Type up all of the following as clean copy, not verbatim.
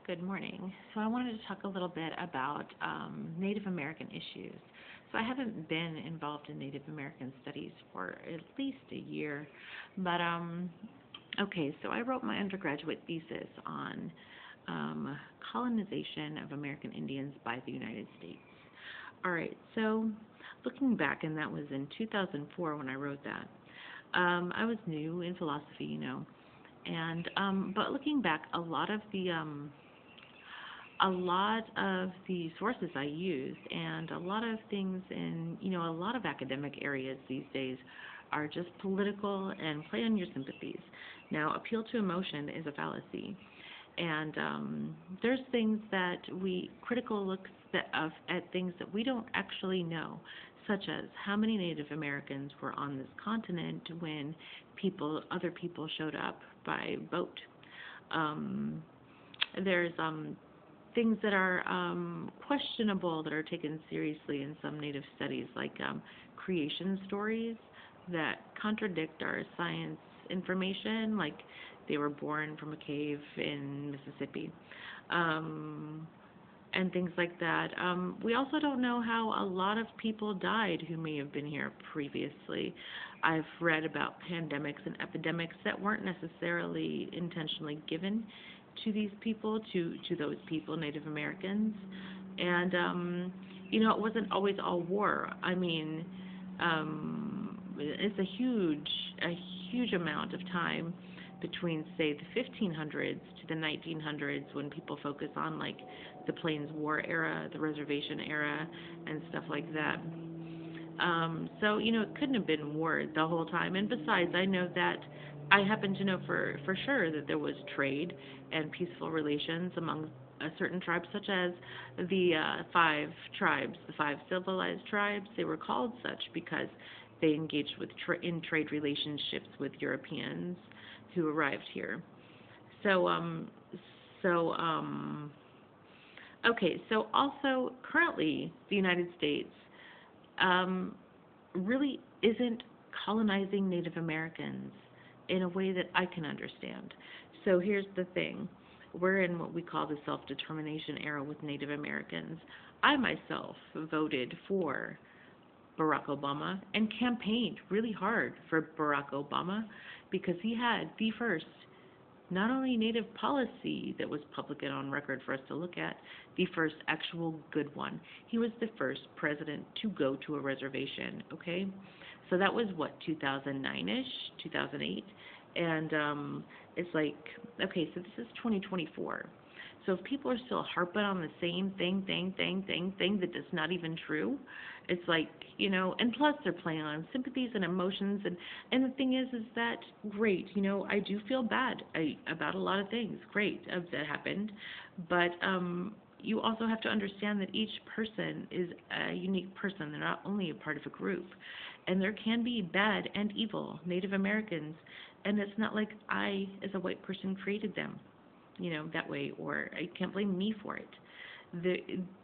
Good morning. So I wanted to talk a little bit about Native American issues. So I haven't been involved in Native American studies for at least a year, but okay. So I wrote my undergraduate thesis on colonization of American Indians by the United States. All right. So looking back, and that was in 2004 when I wrote that. I was new in philosophy, and but looking back, a lot of the sources I use and a lot of things in, a lot of academic areas these days are just political and play on your sympathies. Now, appeal to emotion is a fallacy. And there's things that critical looks at things that we don't actually know, such as how many Native Americans were on this continent when other people showed up by boat. Um, there's things that are questionable that are taken seriously in some Native studies, like creation stories that contradict our science information, like they were born from a cave in Mississippi, um, and things like that. We also don't know how a lot of people died who may have been here previously. I've read about pandemics and epidemics that weren't necessarily intentionally given to these people, to those people, Native Americans, and it wasn't always all war. I mean, it's a huge amount of time between, say, the 1500s to the 1900s when people focus on like the Plains War era, the reservation era, and stuff like that. So it couldn't have been war the whole time. And besides, I happen to know for sure that there was trade and peaceful relations among certain tribes, such as the five tribes, the five civilized tribes. They were called such because they engaged in trade relationships with Europeans who arrived here. So, so okay. So also currently, the United States um, really isn't colonizing Native Americans in a way that I can understand. So here's the thing. We're in what we call the self-determination era with Native Americans. I myself voted for Barack Obama and campaigned really hard for Barack Obama because he had the first not only Native policy that was public and on record for us to look at, the first actual good one. He was the first president to go to a reservation, okay? So that was what, 2009-ish, 2008? And it's like, okay, so this is 2024. So if people are still harping on the same thing that is not even true, it's like, and plus they're playing on sympathies and emotions, and the thing is that great, I do feel bad about a lot of things, great, that happened, but you also have to understand that each person is a unique person. They're not only a part of a group, and there can be bad and evil Native Americans, and it's not like I, as a white person, created them that way, or I can't blame me for it. The,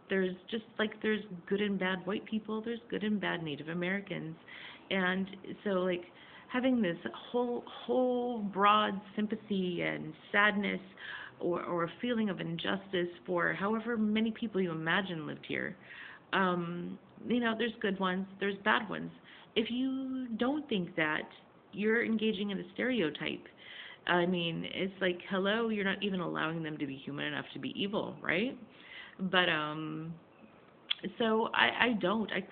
there's just like there's good and bad white people, there's good and bad Native Americans, and so like having this whole broad sympathy and sadness or a feeling of injustice for however many people you imagine lived here, there's good ones, there's bad ones. If you don't think that, you're engaging in a stereotype. I mean, it's like, hello, you're not even allowing them to be human enough to be evil, right? But so I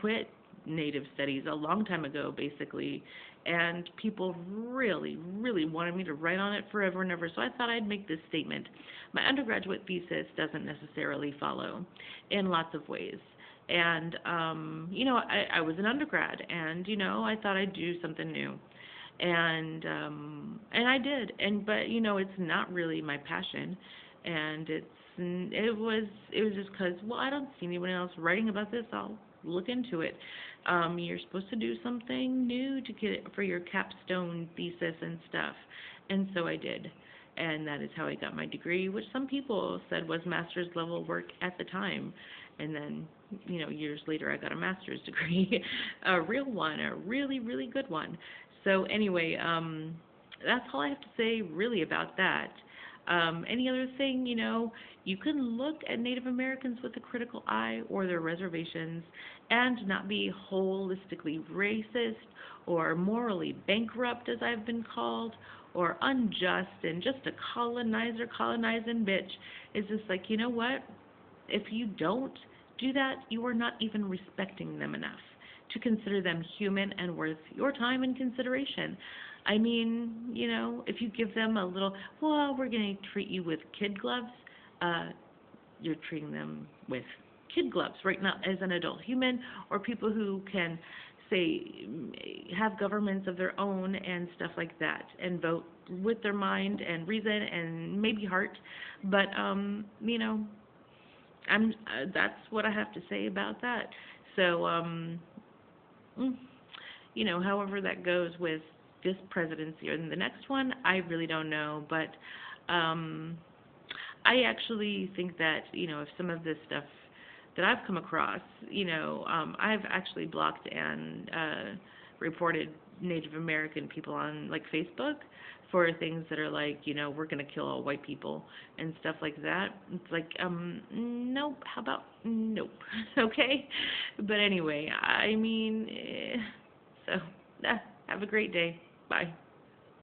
quit Native studies a long time ago, basically, and people really, really wanted me to write on it forever and ever. So I thought I'd make this statement. My undergraduate thesis doesn't necessarily follow in lots of ways. And I was an undergrad, and I thought I'd do something new, and I did, but it's not really my passion, and it was just because, well, I don't see anyone else writing about this, I'll look into it. You're supposed to do something new to get it for your capstone thesis and stuff, and so I did, and that is how I got my degree, which some people said was master's level work at the time. And then, years later, I got a master's degree, a real one, a really, really good one. So anyway, that's all I have to say really about that. Any other thing, you can look at Native Americans with a critical eye or their reservations and not be holistically racist or morally bankrupt, as I've been called, or unjust and just a colonizer, colonizing bitch. It's just like, you know what? If you don't do that, you are not even respecting them enough to consider them human and worth your time and consideration. I mean, if you give them a little, well, we're going to treat you with kid gloves, uh, you're treating them with kid gloves, right? Not as an adult human or people who can, say, have governments of their own and stuff like that and vote with their mind and reason and maybe heart. But, that's what I have to say about that. So, mm, however that goes with this presidency or the next one, I really don't know. But I actually think that, if some of this stuff that I've come across, I've actually blocked and reported Native American people on like Facebook for things that are like, we're going to kill all white people and stuff like that. It's like, nope, how about nope, okay? But anyway, I mean, so have a great day. Bye.